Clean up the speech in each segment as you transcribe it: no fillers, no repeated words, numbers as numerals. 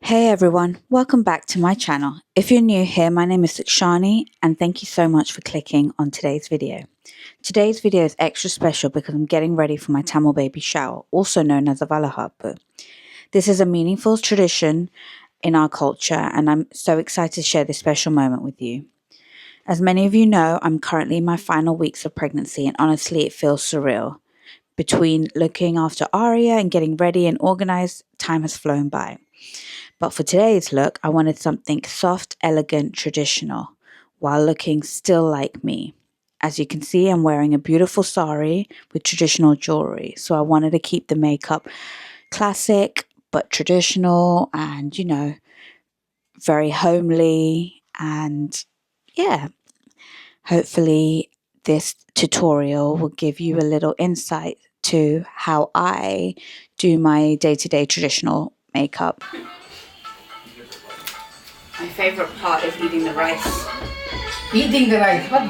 Hey everyone, welcome back to my channel. If you're new here, my name is Stix and thank you so much for clicking on today's video. Today's video is extra special because I'm getting ready for my Tamil baby shower, also known as a Valaikappu. This is a meaningful tradition in our culture and I'm so excited to share this special moment with you. As many of you know, I'm currently in my final weeks of pregnancy and honestly it feels surreal. Between looking after Aria and getting ready and organized, time has flown by. But for today's look, I wanted something soft, elegant, traditional, while looking still like me. As you can see, I'm wearing a beautiful sari with traditional jewelry. So I wanted to keep the makeup classic, but traditional and, very homely. And yeah, hopefully this tutorial will give you a little insight to how I do my day-to-day traditional makeup. My favourite part is eating the rice. Eating the rice, what?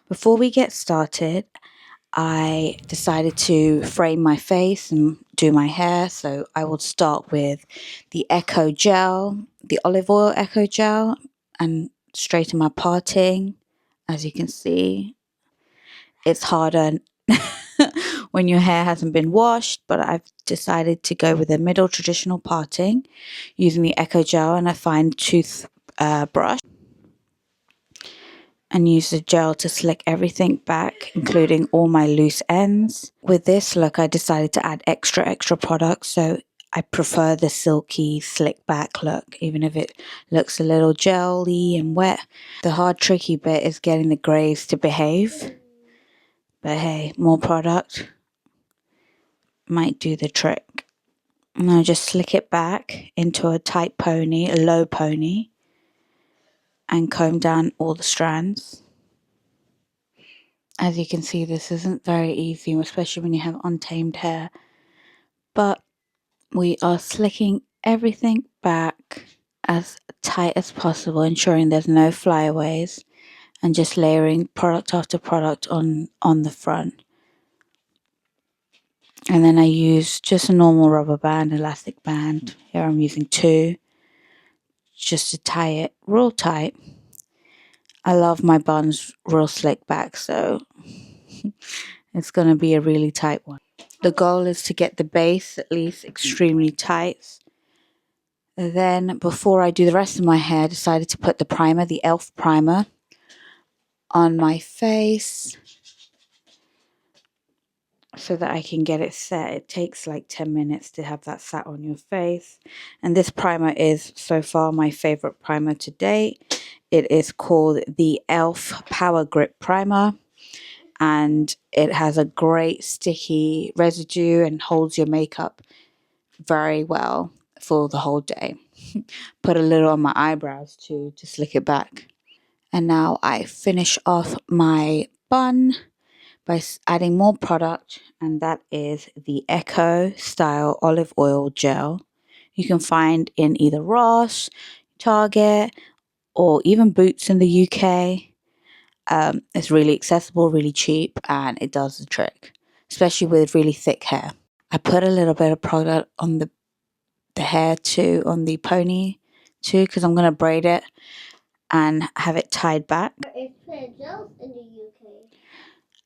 Before we get started, I decided to frame my face and do my hair. So I will start with the Echo Gel, the olive oil Echo Gel, and straighten my parting. As you can see, it's harder when your hair hasn't been washed, but I've decided to go with a middle traditional parting using the Echo Gel and a fine tooth brush, and use the gel to slick everything back, including all my loose ends. With this look, I decided to add extra product, so I prefer the silky slick back look, even if it looks a little jelly and wet. The hard tricky bit is getting the grays to behave. But hey, more product might do the trick. And I'll just slick it back into a tight pony, a low pony, and comb down all the strands. As you can see, this isn't very easy, especially when you have untamed hair. But we are slicking everything back as tight as possible, ensuring there's no flyaways, and just layering product after product on the front. And then I use just a normal rubber band, elastic band. Here I'm using 2, just to tie it real tight. I love my buns real slick back, so it's going to be a really tight one. The goal is to get the base at least extremely tight. Then before I do the rest of my hair, I decided to put the primer, the e.l.f. primer, on my face so that I can get it set. It takes like 10 minutes to have that sat on your face. And this primer is so far my favorite primer to date. It is called the e.l.f. Power Grip Primer. And it has a great sticky residue and holds your makeup very well for the whole day. Put a little on my eyebrows too to slick it back. And now I finish off my bun by adding more product, and that is the Echo Style Olive Oil Gel. You can find in either Ross, Target, or even Boots in the UK. It's really accessible, really cheap, and it does the trick, especially with really thick hair. I put a little bit of product on the hair too, on the pony too, because I'm going to braid it and have it tied back.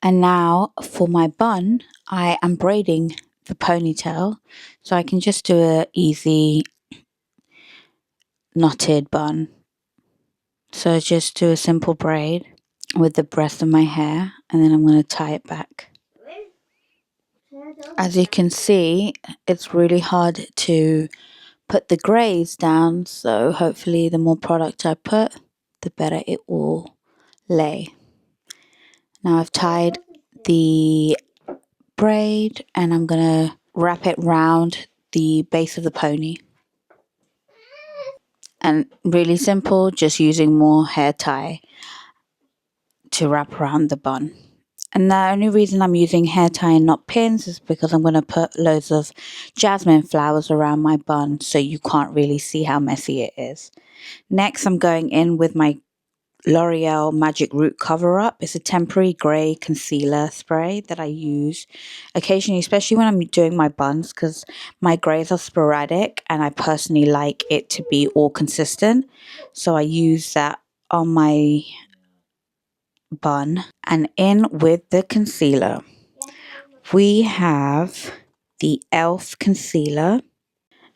And now for my bun, I am braiding the ponytail, so I can just do a easy knotted bun. So just do a simple braid with the rest of my hair, and then I'm going to tie it back. As you can see, it's really hard to put the grays down, so hopefully the more product I put, the better it will lay. Now I've tied the braid and I'm going to wrap it round the base of the pony. And really simple, just using more hair tie to wrap around the bun. And the only reason I'm using hair tie and not pins is because I'm going to put loads of jasmine flowers around my bun so you can't really see how messy it is. Next, I'm going in with my L'Oreal Magic Root Cover Up. It's a temporary grey concealer spray that I use occasionally, especially when I'm doing my buns, because my greys are sporadic and I personally like it to be all consistent. So I use that on my bun. And in with the concealer, we have the e.l.f. concealer.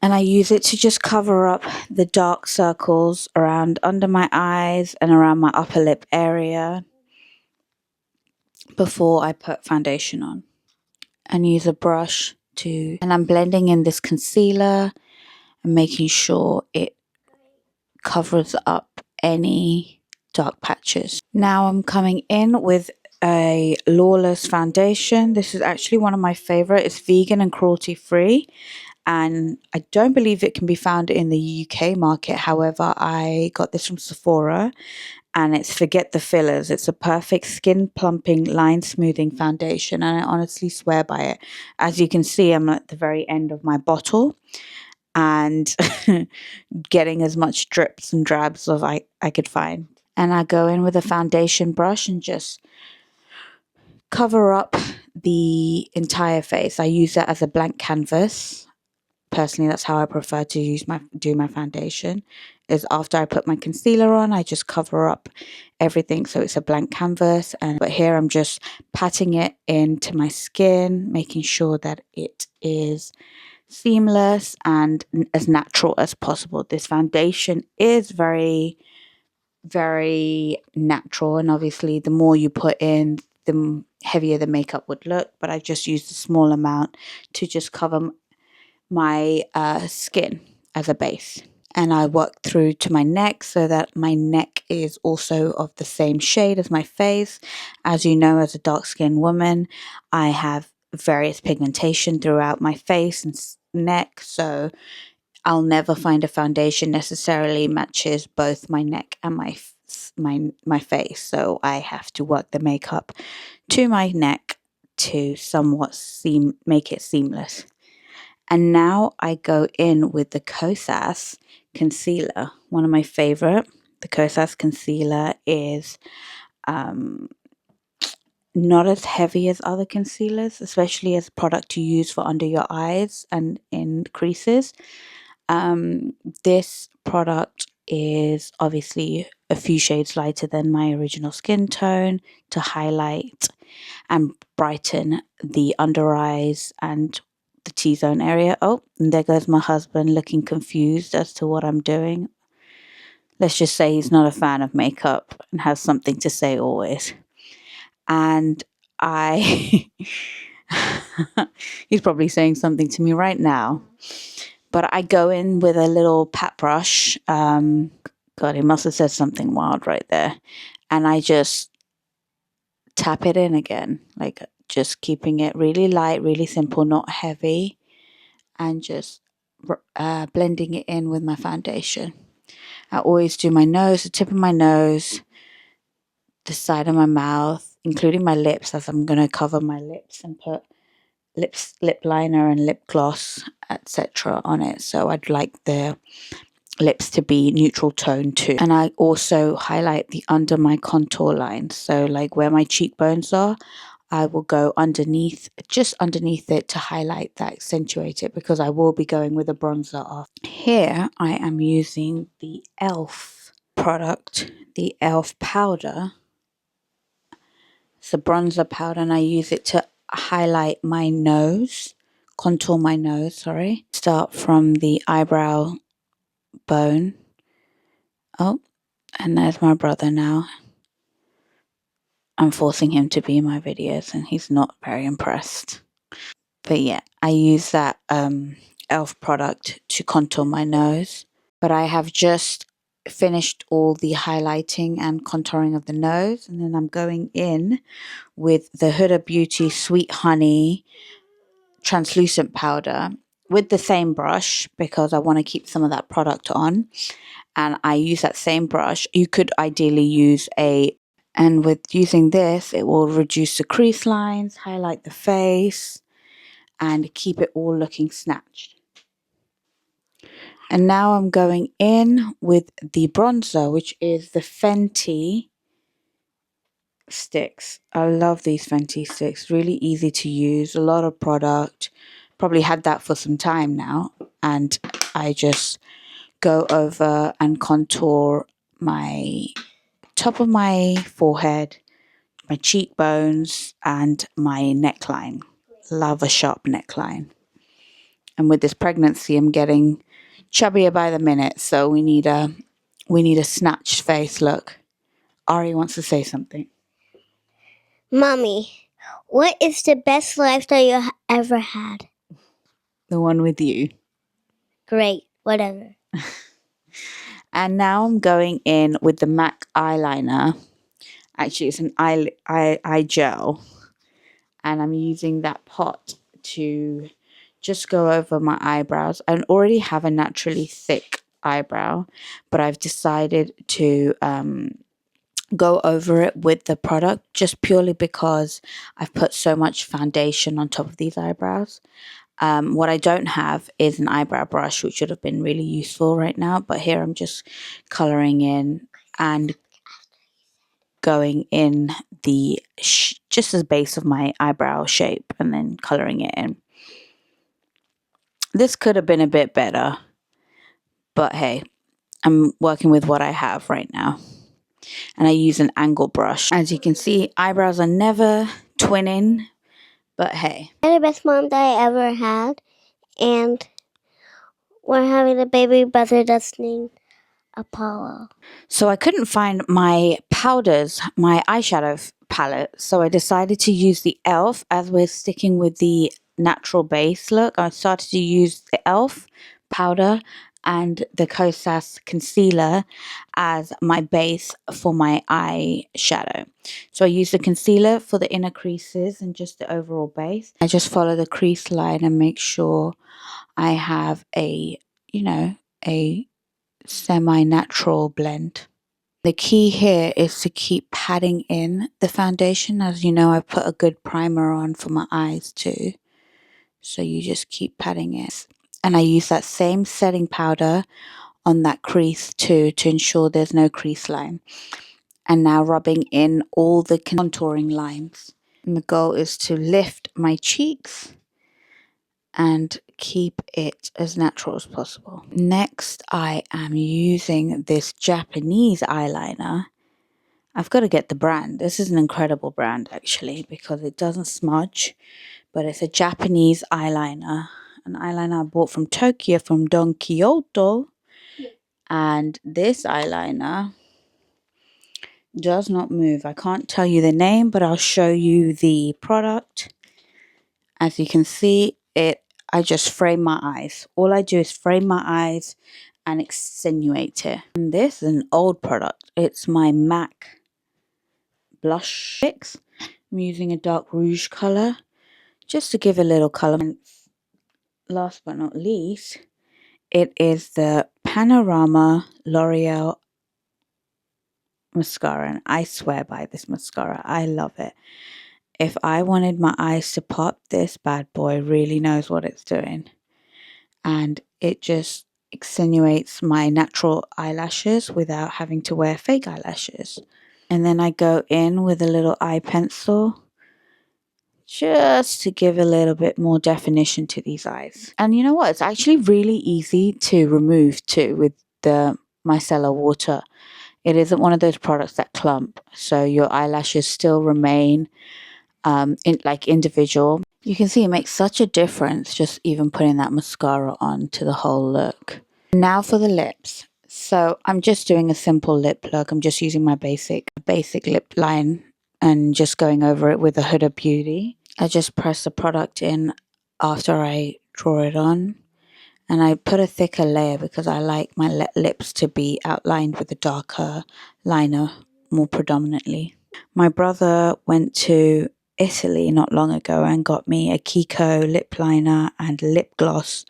And I use it to just cover up the dark circles around under my eyes and around my upper lip area before I put foundation on. And use a brush and I'm blending in this concealer and making sure it covers up any dark patches. Now I'm coming in with a Lawless foundation. This is actually one of my favorite. It's vegan and cruelty-free. And I don't believe it can be found in the UK market. However, I got this from Sephora and it's Forget the Fillers. It's a perfect skin plumping, line smoothing foundation, and I honestly swear by it. As you can see, I'm at the very end of my bottle and getting as much drips and drabs as I could find. And I go in with a foundation brush and just cover up the entire face. I use that as a blank canvas. Personally, that's how I prefer to do my foundation, is after I put my concealer on, I just cover up everything so it's a blank canvas. But here I'm just patting it into my skin, making sure that it is seamless and as natural as possible. This foundation is very, very natural, and obviously the more you put in, the heavier the makeup would look, but I just used a small amount to just cover my skin as a base. And I work through to my neck so that my neck is also of the same shade as my face. As you know, as a dark skinned woman, I have various pigmentation throughout my face and neck, so I'll never find a foundation necessarily matches both my neck and my face. So I have to work the makeup to my neck to somewhat make it seamless. And now I go in with the Kosas Concealer, one of my favorite. The Kosas Concealer is not as heavy as other concealers, especially as a product to use for under your eyes and in creases. This product is obviously a few shades lighter than my original skin tone to highlight and brighten the under eyes and the T-zone area. Oh, and there goes my husband looking confused as to what I'm doing. Let's just say he's not a fan of makeup and has something to say always. And he's probably saying something to me right now. But I go in with a little pat brush. God, he must have said something wild right there. And I just tap it in again, like just keeping it really light, really simple, not heavy, and just blending it in with my foundation. I always do my nose, the tip of my nose, the side of my mouth, including my lips, as I'm going to cover my lips and put lip liner and lip gloss, etc. on it. So I'd like the lips to be neutral tone too. And I also highlight the under my contour line. So like where my cheekbones are, I will go underneath, just underneath it to highlight that, accentuate it, because I will be going with a bronzer off. Here I am using the e.l.f. product, the e.l.f. powder. It's a bronzer powder and I use it to highlight my nose, contour my nose, sorry. Start from the eyebrow bone. Oh, and there's my brother now. I'm forcing him to be in my videos and he's not very impressed. But yeah, I use that e.l.f. product to contour my nose. But I have just finished all the highlighting and contouring of the nose. And then I'm going in with the Huda Beauty Sweet Honey translucent powder with the same brush because I want to keep some of that product on. And I use that same brush. You could ideally use and with using this, it will reduce the crease lines, highlight the face, and keep it all looking snatched. And now I'm going in with the bronzer, which is the Fenty Stix. I love these Fenty sticks. Really easy to use. A lot of product. Probably had that for some time now. And I just go over and contour my top of my forehead, my cheekbones, and my neckline. Love a sharp neckline. And with this pregnancy, I'm getting chubbier by the minute, so we need a snatched face look. Ari wants to say something. Mommy, what is the best lifestyle you ever had? The one with you. Great, whatever. And now I'm going in with the MAC eyeliner. Actually, it's an eye gel. And I'm using that pot to just go over my eyebrows. I already have a naturally thick eyebrow, but I've decided to go over it with the product just purely because I've put so much foundation on top of these eyebrows. What I don't have is an eyebrow brush, which would have been really useful right now. But here I'm just coloring in and going in the just the base of my eyebrow shape and then coloring it in. This could have been a bit better, but hey, I'm working with what I have right now. And I use an angle brush. As you can see, eyebrows are never twinning, but hey. You're the best mom that I ever had, and we're having a baby brother that's named Apollo. So I couldn't find my powders, my eyeshadow palette, so I decided to use the e.l.f. as we're sticking with the natural base look. I started to use the e.l.f. powder and the Kosas Concealer as my base for my eyeshadow. So I use the concealer for the inner creases and just the overall base. I just follow the crease line and make sure I have a, a semi-natural blend. The key here is to keep patting in the foundation. As you know, I've put a good primer on for my eyes too. So you just keep patting it. And I use that same setting powder on that crease too to ensure there's no crease line. And now rubbing in all the contouring lines. And the goal is to lift my cheeks and keep it as natural as possible. Next, I am using this Japanese eyeliner. I've got to get the brand. This is an incredible brand actually because it doesn't smudge, but it's a Japanese eyeliner. An eyeliner I bought from Tokyo from Don Kyoto. And this eyeliner does not move. I can't tell you the name, but I'll show you the product. As you can see, I just frame my eyes. All I do is frame my eyes and accentuate it. And this is an old product. It's my MAC blush fix. I'm using a dark rouge color just to give a little color. And last but not least, it is the Panorama L'Oreal mascara, and I swear by this mascara. I love it. If I wanted my eyes to pop, this bad boy really knows what it's doing. And it just accentuates my natural eyelashes without having to wear fake eyelashes. And then I go in with a little eye pencil just to give a little bit more definition to these eyes. And you know what? It's actually really easy to remove too with the micellar water. It isn't one of those products that clump, so your eyelashes still remain individual. You can see it makes such a difference just even putting that mascara on to the whole look. Now for the lips. So I'm just doing a simple lip look. I'm just using my basic lip line and just going over it with a Huda Beauty. I just press the product in after I draw it on. And I put a thicker layer because I like my lips to be outlined with a darker liner more predominantly. My brother went to Italy not long ago and got me a Kiko lip liner and lip gloss.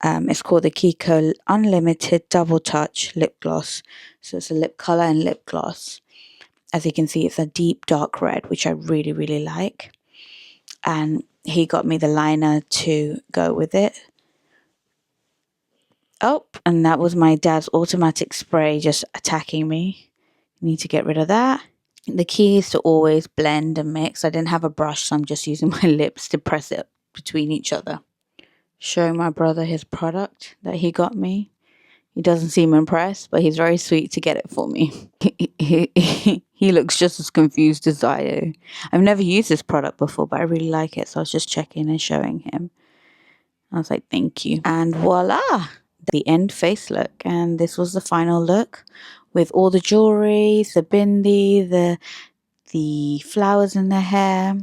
It's called the Kiko Unlimited Double Touch Lip Gloss. So it's a lip color and lip gloss. As you can see, it's a deep dark red, which I really, really like. And he got me the liner to go with it. Oh, and that was my dad's automatic spray just attacking me. Need to get rid of that. The key is to always blend and mix. I didn't have a brush, so I'm just using my lips to press it between each other. Showing my brother his product that he got me. He doesn't seem impressed, but he's very sweet to get it for me. He looks just as confused as I do. I've never used this product before, but I really like it, so I was just checking and showing him. I was like, thank you. And voila! The end face look. And this was the final look with all the jewelry, the bindi, the flowers in the hair.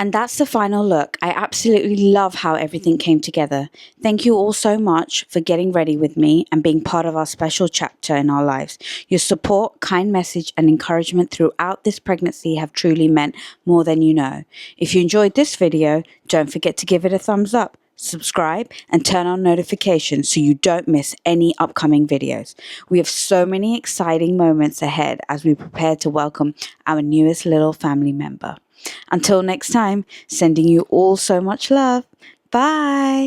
And that's the final look. I absolutely love how everything came together. Thank you all so much for getting ready with me and being part of our special chapter in our lives. Your support, kind message, and encouragement throughout this pregnancy have truly meant more than you know. If you enjoyed this video, don't forget to give it a thumbs up, subscribe, and turn on notifications so you don't miss any upcoming videos. We have so many exciting moments ahead as we prepare to welcome our newest little family member. Until next time, sending you all so much love. Bye.